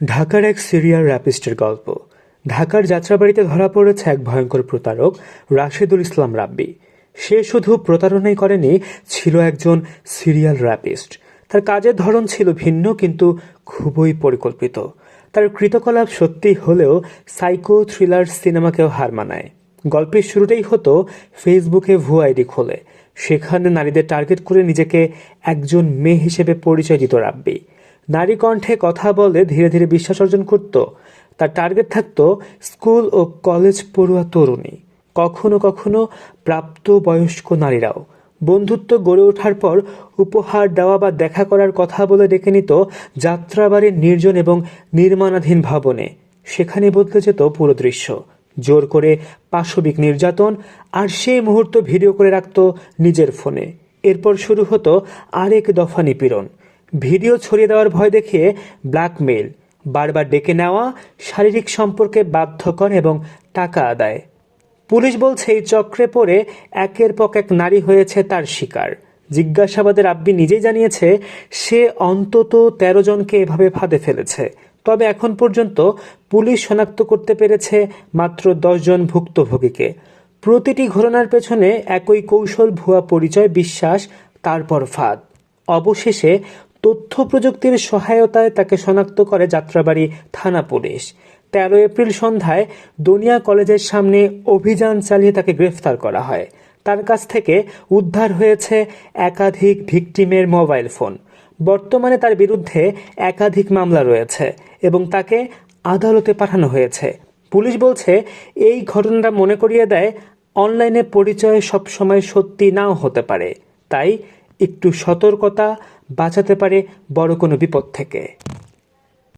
ঢাকার এক সিরিয়াল র্যাপিস্টের গল্প। ঢাকার যাত্রাবাড়িতে ধরা পড়েছে এক ভয়ঙ্কর প্রতারক রাশেদুল ইসলাম রাব্বি। সে শুধু প্রতারণাই করেনি, ছিল একজন সিরিয়াল র্যাপিস্ট। তার কাজের ধরন ছিল ভিন্ন, কিন্তু খুবই পরিকল্পিত। তার কৃতকলাপ সত্যি হলেও সাইকো থ্রিলার সিনেমাকেও হার মানায়। গল্পের শুরুটাই হতো ফেসবুকে ভুয়া আইডি খোলে, সেখানে নারীদের টার্গেট করে নিজেকে একজন মেয়ে হিসেবে পরিচয় দিত রাব্বি। নারী কণ্ঠে কথা বলে ধীরে ধীরে বিশ্বাস অর্জন করত। তার টার্গেট থাকত স্কুল ও কলেজ পড়ুয়া তরুণী, কখনো কখনো প্রাপ্তবয়স্ক নারীরাও। বন্ধুত্ব গড়ে ওঠার পর উপহার দেওয়া বা দেখা করার কথা বলে ডেকে নিত যাত্রাবাড়ির নির্জন এবং নির্মাণাধীন ভবনে। সেখানে বদলে যেত পুরো দৃশ্য। জোর করে পাশবিক নির্যাতন, আর সেই মুহূর্ত ভিডিও করে রাখত নিজের ফোনে। এরপর শুরু হতো আরেক দফা নিপীড়ন। ভিডিও ছড়িয়ে দেওয়ার ভয় দেখিয়ে ব্ল্যাকমেইল, বারবার ডেকে নেওয়া, শারীরিক সম্পর্কে বাধ্য করে এবং টাকা আদায়। পুলিশ বলছে এই চক্রে পড়ে একের পর এক নারী হয়েছে তার শিকার। জিজ্ঞাসাবাদে রাব্বি নিজেই জানিয়েছে সে অন্তত ১৩ জনকে এভাবে ফাঁদে ফেলেছে। তবে এখন পর্যন্ত পুলিশ শনাক্ত করতে পেরেছে মাত্র ১০ জন ভুক্তভোগীকে। প্রতিটি ঘটনার পেছনে একই কৌশল: ভুয়া পরিচয়, বিশ্বাস, তারপর ফাঁদ। অবশেষে তথ্য প্রযুক্তির সহায়তায় তাকে শনাক্ত করে যাত্রাবাড়ি থানা পুলিশ। ১৩ এপ্রিল সন্ধ্যায় দনিয়া কলেজের সামনে অভিযান চালিয়ে তাকে গ্রেফতার করা হয়। তার কাছ থেকে উদ্ধার হয়েছে একাধিক ভিকটিমের মোবাইল ফোন। বর্তমানে তার বিরুদ্ধে একাধিক মামলা রয়েছে এবং তাকে আদালতে পাঠানো হয়েছে। পুলিশ বলছে এই ঘটনাটা মনে করিয়ে দেয় অনলাইনে পরিচয় সবসময় সত্যি নাও হতে পারে। তাই একটু সতর্কতা বাঁচাতে পারে বড় কোনো বিপদ থেকে।